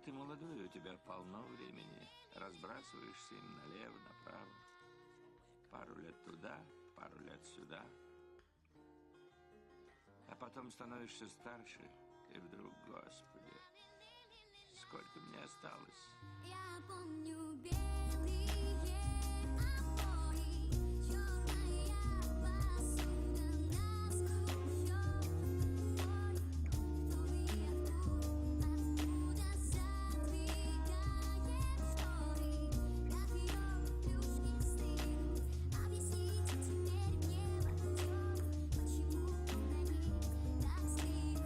ты молодой, у тебя полно времени. Разбрасываешься им налево, направо. Пару лет туда, пару лет сюда. А потом становишься старше, и вдруг, Господи, сколько мне осталось? Я помню белые обои, черная посуда на скучёт мой. Кто и откуда задвигает шторы, как её плюшки стынут. Объясните теперь мне в ответ, почему на них так слив.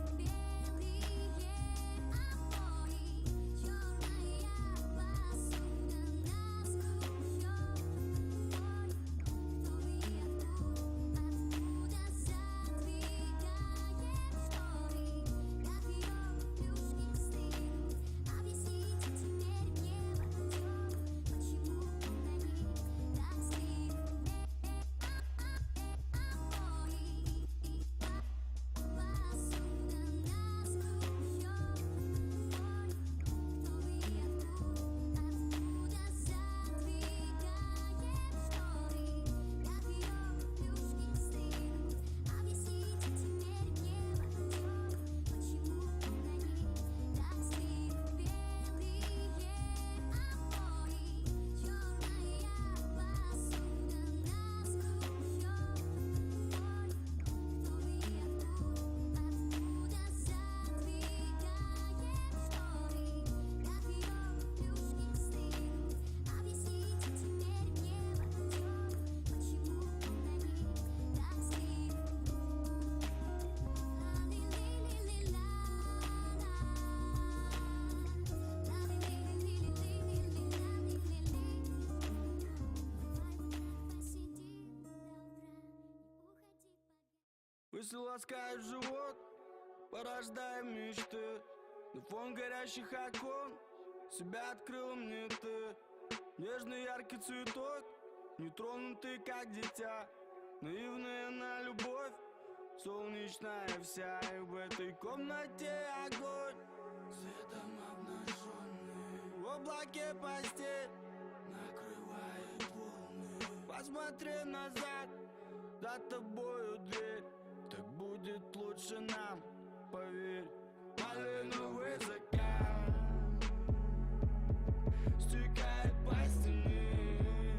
Белые обои, черная посуда на скучёт мой. Кто и откуда задвигает шторы, как её плюшки стынут. Объясните теперь мне в ответ, почему на них так слив. Обои, посуда на скучёт мой. Кто и откуда задвигает шторы, как её плюшки стынут. Объясните теперь мне в ответ, почему на них так слив. Белые обои, черная посуда на скучёт мой. Кто и откуда задвигает шторы, как её плюшки стынут. Объясните теперь мне в ответ, почему на них так слив. Посиди до утра, не уходи пока. Мысли ласкают живот, порождая мечты. На фон горящих окон себя открыла мне ты. Нежный яркий цветок, нетронутый как дитя. Наивная на любовь, солнечная вся. И в этой комнате огонь, светом обнаженный. В облаке постель накрывает волны. Посмотри назад, за тобою дверь. Так будет лучше нам, поверь. Малиновый закат стекает по стене.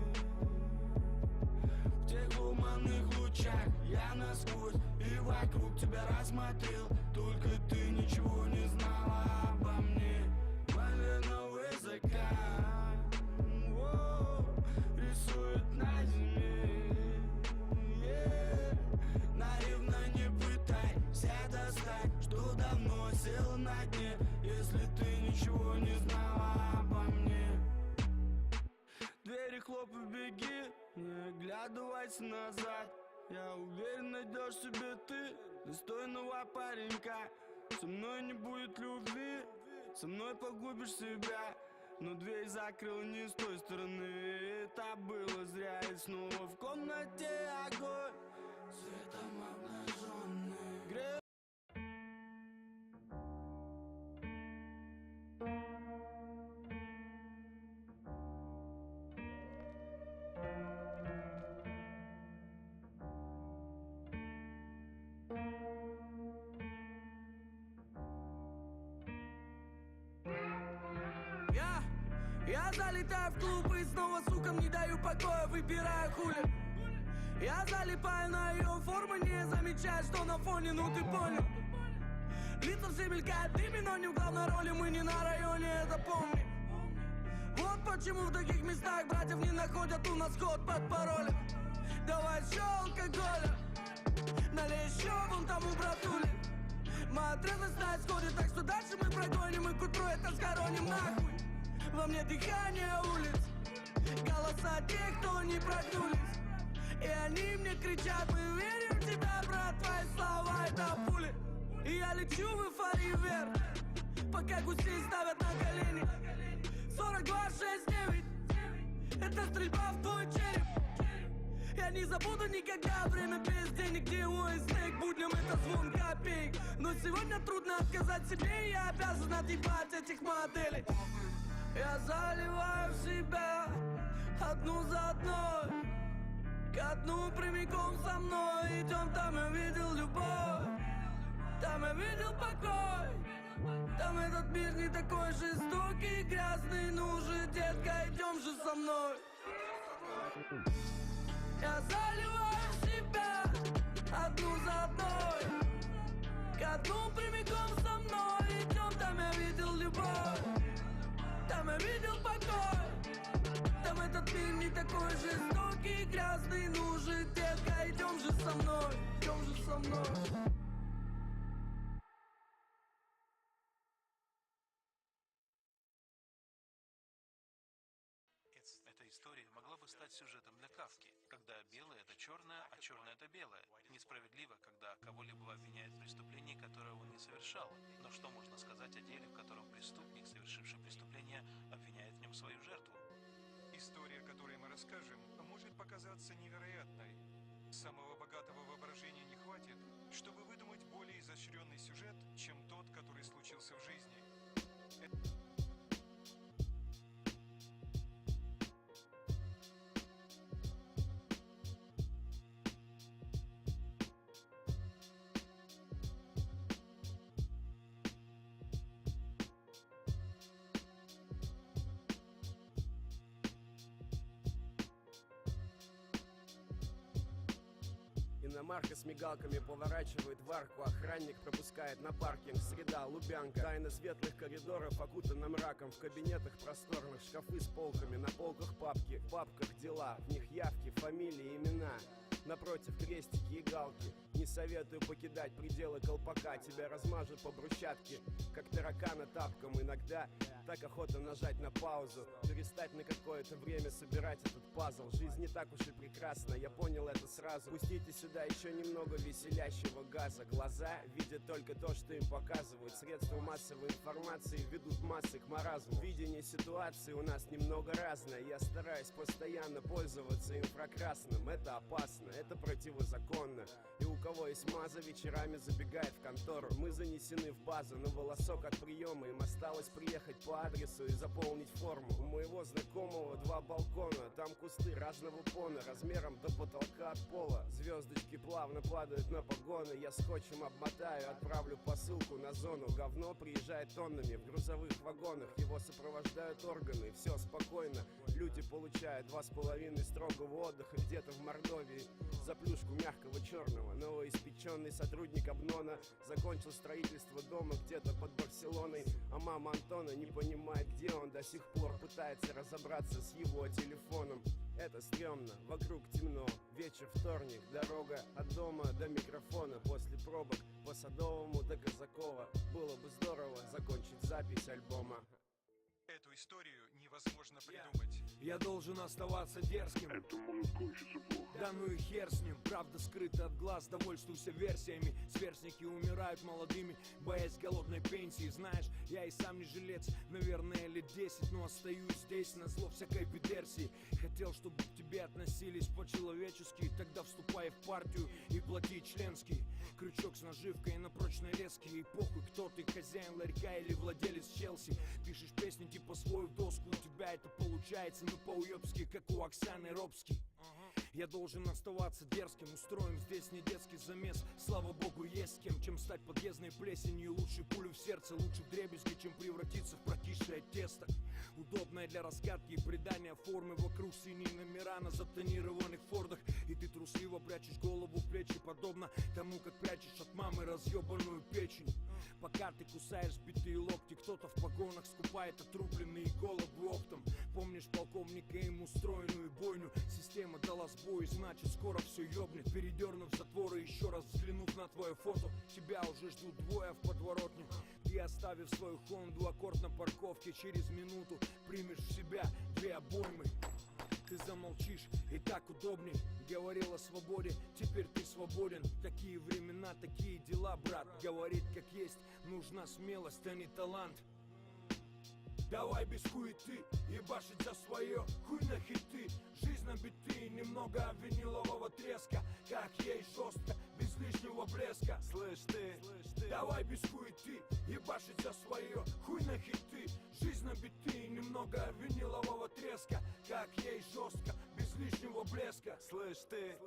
В тех луманных лучах я насквозь и вокруг тебя рассмотрел. Только ты ничего не знала обо мне. Малиновый закат рисует на земле. Наивно не пытайся достать, что давно сел на дне. Если ты ничего не знала обо мне. Двери хлопай, беги, не оглядывайся назад. Я уверен, найдешь себе ты достойного паренька. Со мной не будет любви, со мной погубишь себя. Но дверь закрыл не с той стороны, это было зря. И снова в комнате огонь, светом обнаженный. Я залетаю в клуб и снова сукам не даю покоя, выбираю хули. Я залипаю на ее форму, не замечая, что на фоне, ну ты понял. Лица все мелькают дыми, но не в главной роли, мы не на районе, это помни. Вот почему в таких местах братьев не находят, у нас ход под паролем. Давай еще алкоголя, налей еще вон тому братуле. Моя трезвость на исходе, так что дальше мы прогоним, и к утру это схороним нахуй. Во мне дыхание улиц, голоса тех, кто не проснулись. И они мне кричат: мы верим в тебя, брат, твои слова это пули. И я лечу в эйфории вверх, пока гусей ставят на колени. 42-6-9, это стрельба в твой череп. Я не забуду никогда время без денег, где мой снег. Будням это звон копеек, но сегодня трудно отказать себе. Я обязан отъебать этих моделей. Я заливаю в себя одну за одной, ко дну прямиком со мной. Идем, там я видел любовь, там я видел покой. Там этот мир не такой жестокий, грязный. Ну же, детка, идем же со мной. Я заливаю в себя одну за одной, ко дну прямиком со мной. Идем, там я видел любовь, там я видел покой. Там этот мир не такой жестокий, грязный. Ну же, детка, идем же со мной, идем же со мной. Эта история могла бы стать сюжетом для Кафки, когда белое — это черное, а черное — это белое. Несправедливо, когда кого-либо обвиняют в преступлении, которое он не совершал. Но что можно сказать о деле, в котором преступник, совершивший преступление, обвиняет в нем свою жертву? История, которую мы расскажем, может показаться невероятной. Самого богатого воображения не хватит, чтобы выдумать более изощренный сюжет, чем тот, который случился в жизни. Иномарка с мигалками поворачивает в арку. Охранник пропускает на паркинг. Среда, Лубянка. Тайна светлых коридоров окутана мраком. В кабинетах просторных шкафы с полками. На полках папки, в папках дела. В них явки, фамилии, имена. Напротив крестики и галки. Не советую покидать пределы колпака. Тебя размажут по брусчатке, как таракана тапком. Иногда так охота нажать на паузу, перестать на какое-то время собирать этот пазл. Жизнь не так уж и прекрасна, я понял это сразу. Пустите сюда еще немного веселящего газа. Глаза видят только то, что им показывают. Средства массовой информации ведут массы к маразму. Видение ситуации у нас немного разное. Я стараюсь постоянно пользоваться инфракрасным. Это опасно, это противозаконно. И у кого есть маза, вечерами забегает в контору. Мы занесены в базу на волосок от приема. Им осталось приехать по адресу и заполнить форму. У моего знакомого 2 балкона. Там кусты разного фона, размером до потолка от пола. Звездочки плавно падают на погоны. Я скотчем обмотаю, отправлю посылку на зону. Говно приезжает тоннами в грузовых вагонах. Его сопровождают органы, все спокойно. Люди получают 2,5 строгого отдыха где-то в Мордовии. За плюшку мягкого черного. Новоиспеченный сотрудник Обнона закончил строительство дома где-то под Барселоной. А мама Антона не понимает, где он. До сих пор пытается разобраться с его телефоном. Это стрёмно, вокруг темно. Вечер, вторник, дорога от дома до микрофона. После пробок по Садовому до Казакова. Было бы здорово закончить запись альбома. Эту историю невозможно придумать. Я должен оставаться дерзким. Это может кончиться плохо. Да ну и хер с ним, правда скрыта от глаз, довольствуйся версиями. Сверстники умирают молодыми, боясь голодной пенсии. Знаешь, я и сам не жилец, наверное, лет 10, но остаюсь здесь назло всякой педерсии. Хотел, чтобы к тебе относились по-человечески, тогда вступай в партию и плати членский. Крючок с наживкой на прочной леске. И похуй, кто ты, хозяин ларька или владелец Челси. Пишешь песни типа свою доску, у тебя это получается, ну по-уёбски, как у Оксаны Робски. Я должен оставаться дерзким, устроим здесь не детский замес. Слава богу, есть с кем, чем стать подъездной плесенью. Лучше пулю в сердце, лучше вдребезги, чем превратиться в прокисшее тесто. Удобное для раскатки и придания формы. Вокруг синие номера на затонированных фордах. И ты трусливо прячешь голову в плечи, подобно тому, как прячешь от мамы разъебанную печень. Пока ты кусаешь битые локти, кто-то в погонах скупает отрубленные головы оптом. Помнишь полковника, им устроенную бойню? Система дала сбой, значит скоро все ёбнет. Передернув затворы, еще раз взглянув на твое фото, тебя уже ждут двое в подворотне. Ты, оставив свою Хонду, аккорд на парковке, через минуту примешь в себя 2 обоймы. Ты замолчишь, и так удобней. Говорил о свободе, теперь ты свободен. Такие времена, такие дела, брат. Говорить как есть, нужна смелость, а не талант. Давай без хуеты, ебашить за свое, хуй на хиты. Жизнь на биты, немного винилового треска. Как ей жестко, без лишнего блеска. Слышь ты, давай без хуеты, ебашить за свое, хуй на хиты. Жизнь на биты, немного винилового треска. Как ей жестко, без лишнего блеска. Слышь ты,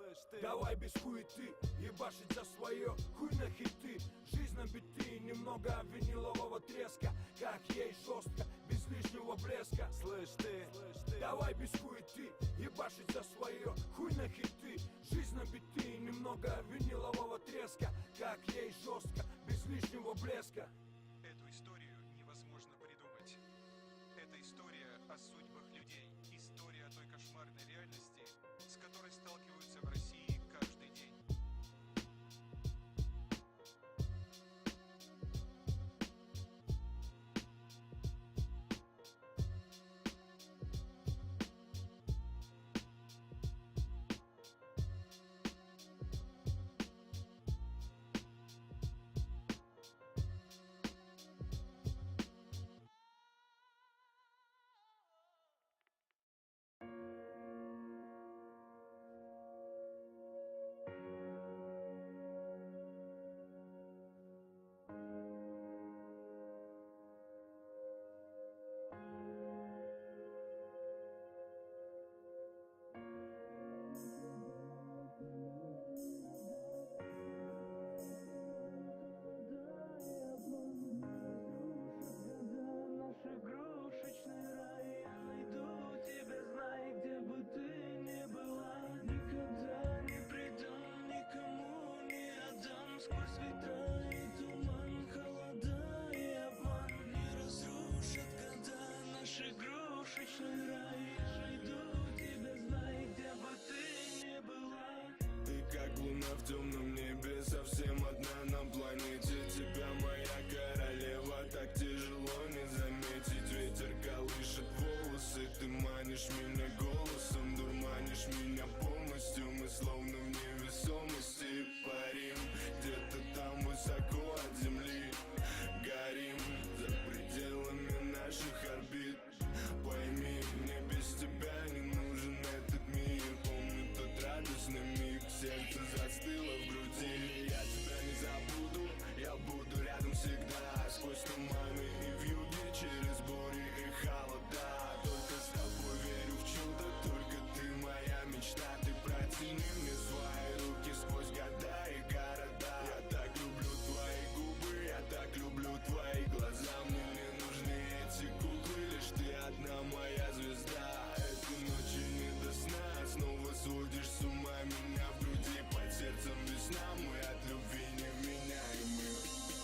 давай без хуеты, ебашить за свое, хуй на хиты. Жизнь на биты, немного винилового треска. Как ей жестко, без лишнего блеска. Слышь ты, давай без хуеты, ебашить за свое, хуй на хиты. Жизнь на биты, немного винилового треска. Как ей жестко, без лишнего блеска. Эту историю невозможно придумать. Это история о судьбах людей. История о той кошмарной реальности, с которой сталкиваются в России каждый день. В темном небе совсем одна на планете. Тебя, моя королева, так тяжело не заметить. Ветер колышет волосы, ты манишь меня голосом, дурманишь меня полностью. Мы словно в невесомости парим, где-то там высоко от земли. Горим за пределами наших орбит. Пойми, мне без тебя не нужен этот мир. Помню тот радостный миг, сердце застыло в груди. Я тебя не забуду, я буду рядом всегда. Сквозь туманы и вьюги, через бури и холода. Только с тобой верю в чудо, только ты моя мечта. Ты протяни мне свои руки сквозь года и города. Я так люблю твои губы, я так люблю твои глаза. Мне не нужны эти куклы, лишь ты одна моя звезда. Этой ночи не до сна, снова сводишь с ума меня. В груди под сердцем весна, мы от любви невменяемы.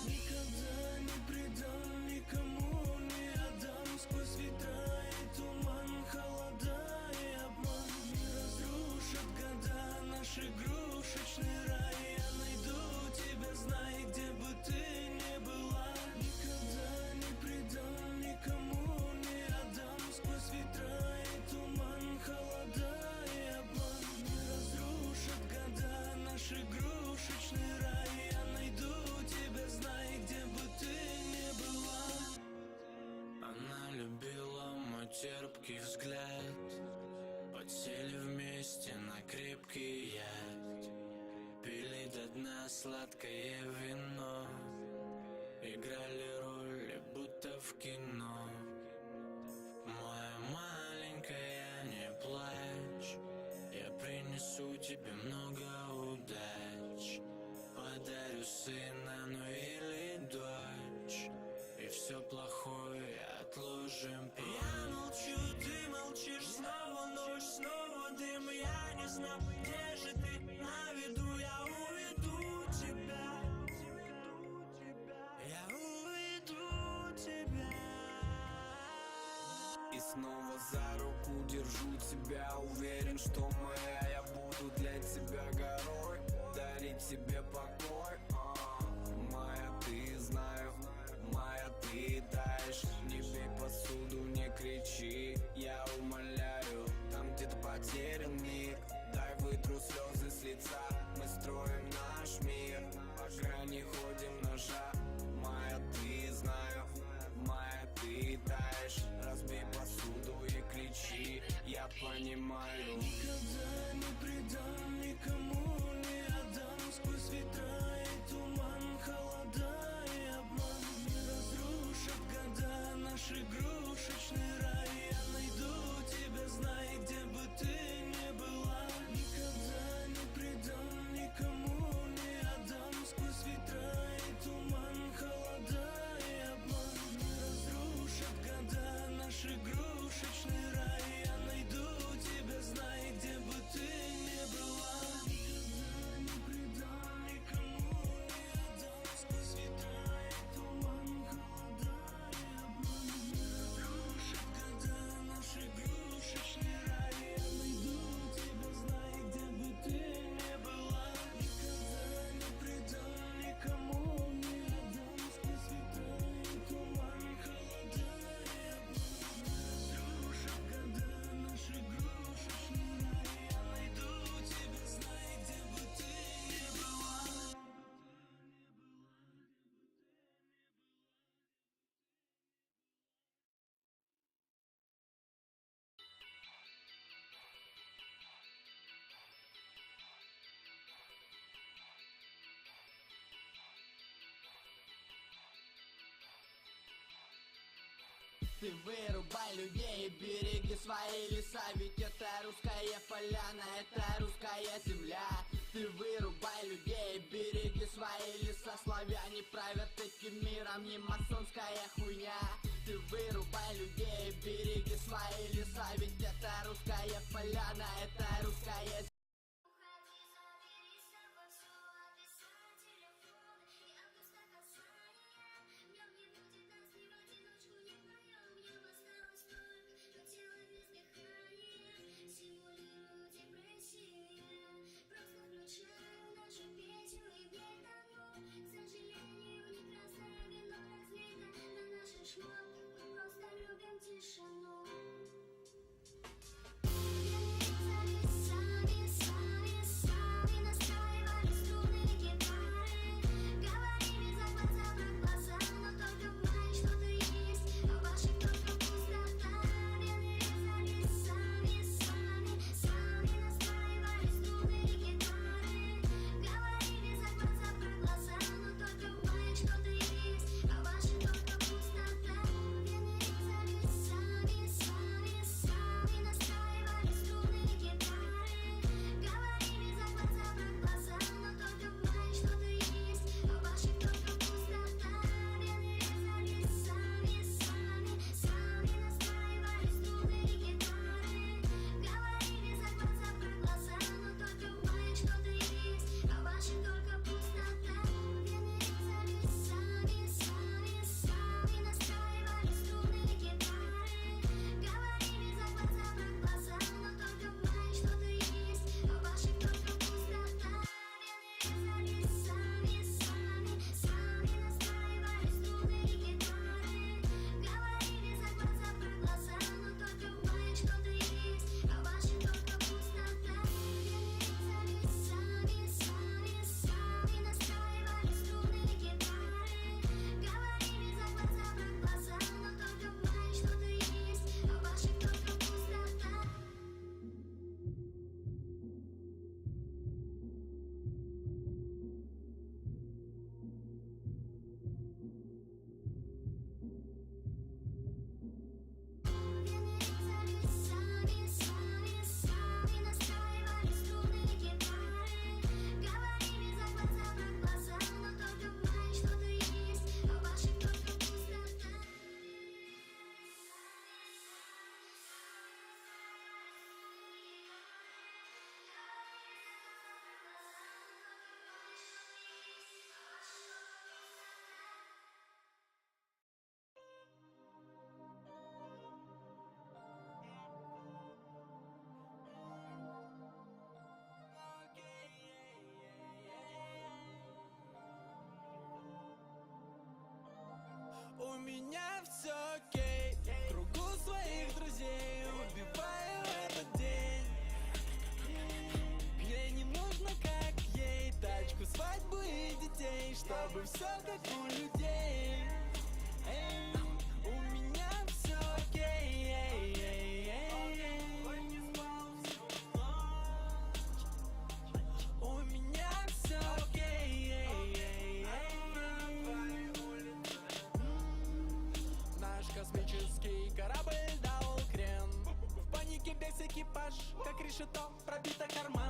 Никогда не предам, никому не отдам. Сквозь ветра и туман, холода и обман не разрушат года наш игрушечный рай. Я найду тебя, знай, где бы ты ни была. Никогда не предам, никому не отдам. Сквозь ветра и туман, холода и обман не разрушат года наш игрушечный рай. Я найду тебя, знай, где бы ты ни была. Она любила мой терпкий взгляд. Подсели вместе на крепкий яд. Пили до дна сладкое вино. Играли роли, будто в кино. Моя маленькая, не плачь. Я принесу тебе много удач. Подарю сына, ну или дочь. И все плохое отложим прочь. Я молчу, ты молчишь. Снова ночь, снова дым. Я не знаю, где же ты. На виду я уведу тебя. Я уведу тебя. И снова за руку держу тебя. Уверен, что моя, я буду для тебя горой. Дарить тебе покой. Моя, ты знаю, моя, ты таешь. Не бей посуду, не кричи, я умоляю. Там где-то потерян миг. Дай вытру слезы с лица. Мы строим наш мир. По грани ходим ножа. Моя, ты знаю, моя, ты таешь. наш игрушечный рай. Я найду тебя, знай, где бы ты ни была. Никогда не предам, никому не отдам. Сквозь ветра и туман, холода и обман не разрушат года наш игрушечный рай. Я найду тебя, знай, где бы ты ни была. Никогда не предам, никому не отдам. Сквозь ветра и туман, холода и обман не разрушат года наш игрушечный рай. Я найду тебя, знай, где бы ты ни была. Никогда не предам, никому не отдам. Сквозь ветра и туман, холода и обман не разрушат года наш игрушечный рай. Я найду тебя, знай, где бы ты ни была. Ты вырубай людей, береги свои леса. Ведь это русская поляна, это русская земля. Ты вырубай людей, береги свои леса. Славяне правят этим миром, не масонская хуйня. Ты вырубай людей, береги свои леса. Ведь это русская поляна, это русская земля. Уходи, забери с собой всё, отписать телефон и отпускать касания. Днём не будет нас ни в одиночку, не вдвоём. Днём осталось только тело без дыхания. Симулирую депрессию, просто включаю нашу песню и где-то, но, к сожалению, не красное вино разлито на космический корабль дал крен. В панике весь экипаж, как решето, пробита корма.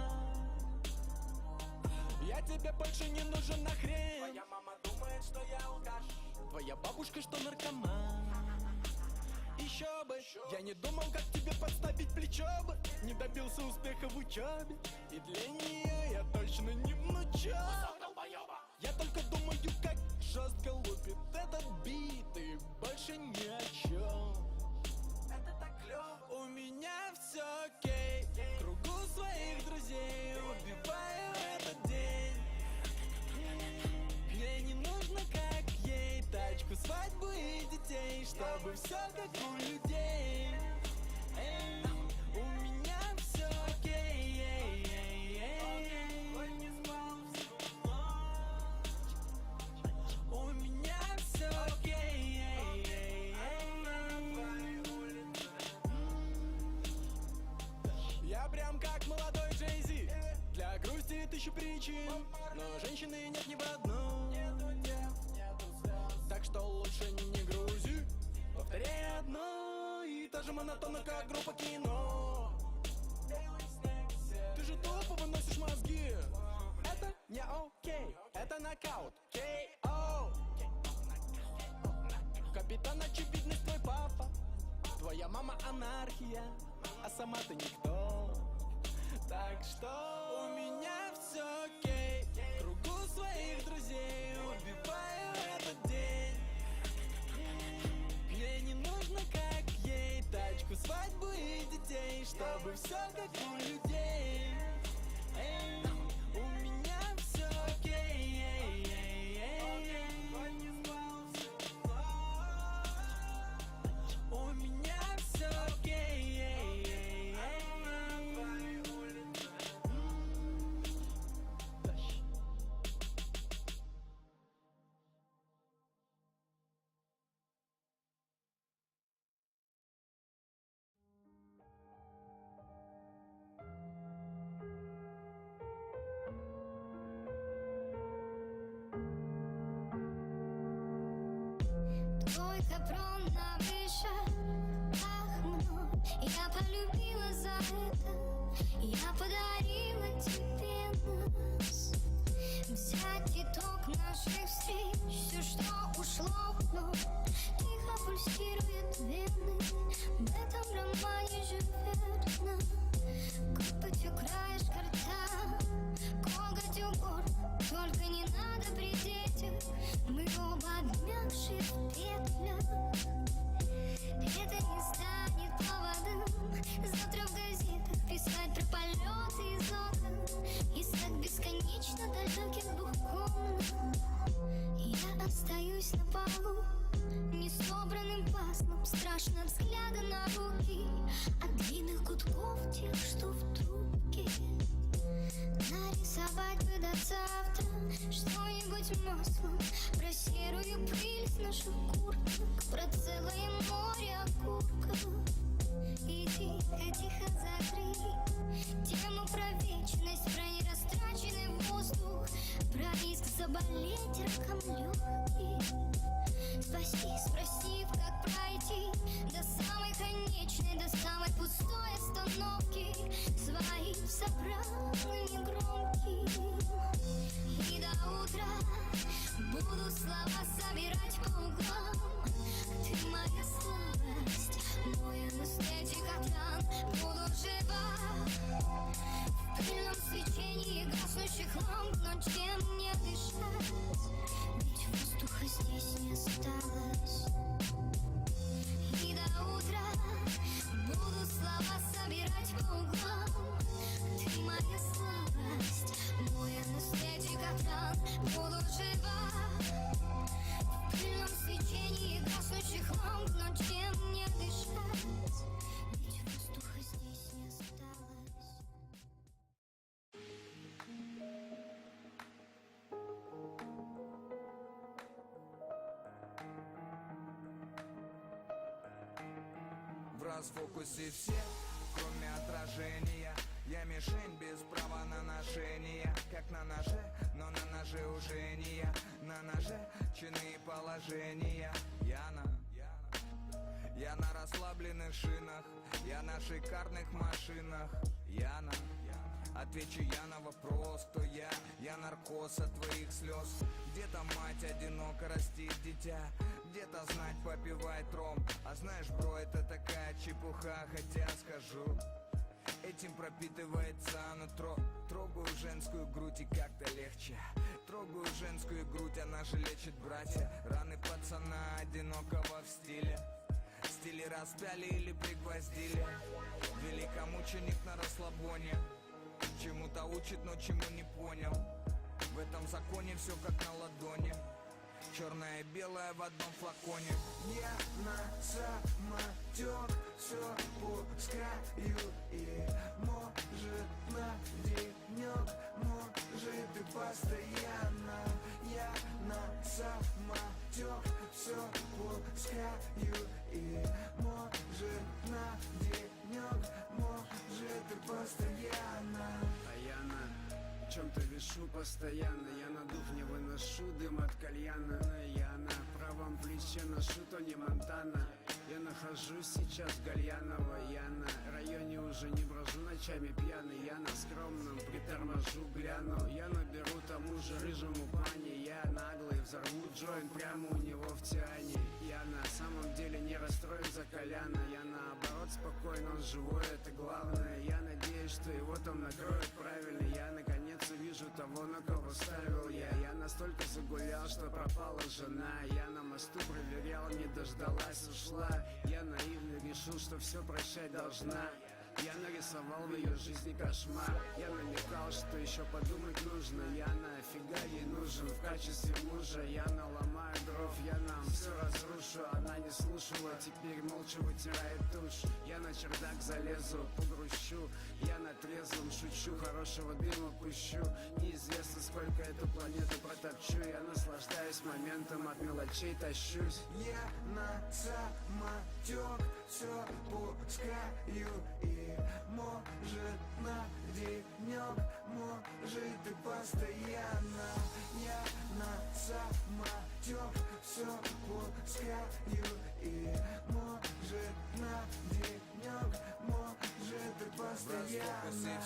Я тебе больше не нужен нахрен. Твоя мама думает, что я алкаш. Твоя бабушка, что наркоман. Еще бы, я не думал, как тебе подставить плечо бы. Не добился успеха в учебе, и для нее я точно не внучок. Я только думаю, как жестко лупит этот бит, и больше ни о чем. Это так клево. У меня все окей, в кругу своих друзей убиваю этот день. Ей не нужно, как ей, тачку, свадьбу и детей, чтобы все как у людей. Эй, у меня все окей, эй, эй, эй, у меня все окей, эй, эй, эй. Я прям как молодой Джей-Зи, для грусти тысячу причин, но женщины нет ни в одном. Так что лучше не грузи, повторяй одно и то же монотонно, как группа кино. Ты же тупо выносишь мозги. Это не окей, это нокаут, K.O. Капитан очевидность твой папа. Твоя мама анархия, а сама ты никто. Так что у меня все окей, в кругу своих друзей убиваю этот день. Ей не нужно, как ей, тачку, свадьбу и детей, чтобы все как у людей. Эй, у меня все окей, эй, эй, эй, эй. У меня все окей, эй, эй, эй. Твой капрон на выше пахнул. Я полюбила за это. Я подарила тебе нас. Взять итог наших встреч. Все, что ушло вновь, тихо пульсирует вены. В этом романе живет. Копотью краешка рта, коготью горн. Только не надо при детях. Мы оба обмякшие в петлях. Это не станет поводом завтра в газетах писать про полеты из окон и стать бесконечно далеких двух комнат. Я остаюсь на полу, несобранным паслом. Страшно взгляда на руки от длинных гудков тех, что в трубке. Нарисовать бы до завтра что-нибудь маслом про серую пыль с наших курток, про целое море окурков. И тихо-тихо закрыть тему про вечность, про нерастраченный воздух, про риск заболеть раком легких. Спаси, спросив, как пройти до самой конечной, до самой пустой остановки, своим собранным негромким. И до утра буду слова собирать по углам. Ты моя слабость, мой анестетик-атлант. Буду жива в пыльном свечении гаснущих ламп. Но чем мне дышать? Ведь воздуха здесь не осталось. И до утра буду слова собирать по углам. Ты моя слабость, мой анестетик-атлант. Буду жива в пыльном свечении гаснущих ламп. Но чем мне дышать? Ведь воздуха здесь не осталось. В расфокусе все, кроме отражения. Я мишень без права на ношение. Как на ноже, но на ноже уже не я. На ноже чины положения. Яна, расслабленных шинах, я на шикарных машинах. Яна, отвечу я на вопрос, кто я? Я наркоз от твоих слез. Где-то мать одиноко растит дитя, где-то знать попивает ром. А знаешь, бро, это такая чепуха, хотя скажу, этим пропитывается нутро. Трогаю женскую грудь и как-то легче. Трогаю женскую грудь, она же лечит, братья. Раны пацана одинокого в стиле. Стили распяли или пригвоздили. Великомученик на расслабоне. Чему-то учит, но чему не понял. В этом законе все как на ладони. Черное и белое в одном флаконе. Я на самотек все пускаю. И может на денек, может и постоянно. Я на самотек все пускаю. И может на денек, может и постоянно. А я на чем-то вешу постоянно. Я на дух не выношу дым от кальяна. Но я на правом плече ношу Тони Монтана. Я нахожусь сейчас в Гальяново. Я на районе уже не брожу ночами пьяный. Я на скромном приторможу, гляну. Я наберу тому же рыжему пани. Я наглый, взорву джойнт прямо у него в тиане. Я на самом деле не расстроен за Коляна. Я наоборот спокойно, он живой, это главное. Я надеюсь, что его там накроют правильно. Я наконец увижу того, на кого ставил я. Я настолько загулял, что пропала жена. Я на мосту проверял, не дождалась, ушла. Я наивно решил, что все прощать должна. Я нарисовал в ее жизни кошмар. Я намекал, что еще подумать нужно. Я нафига ей нужен в качестве мужа. Я наломаю дров, я нам все разрушу. Она не слушала, теперь молча вытирает тушь. Я на чердак залезу, погрущу. Я на трезвом шучу, хорошего дыма пущу. Неизвестно, сколько эту планету протопчу. Я наслаждаюсь моментом, от мелочей тащусь. Я на самотек все пускаю. И может на денек, может и постоянно. Я на самотек все пускаю. И может на денек, может и постоянно.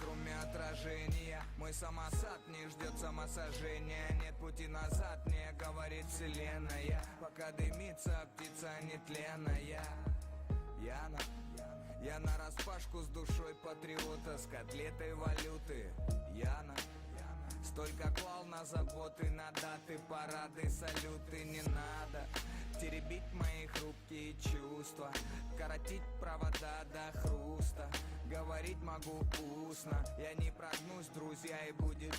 Кроме отражения, мой самосад не ждет самосожжения. Нет пути назад, мне говорит вселенная. Пока дымится птица нетленная. Я на распашку с душой патриота, с котлетой валюты. Яна, столько клал на заботы, на даты, парады, салюты. Не надо теребить мои хрупкие чувства, коротить провода до хруста. Говорить могу устно, я не прогнусь, друзья, и будет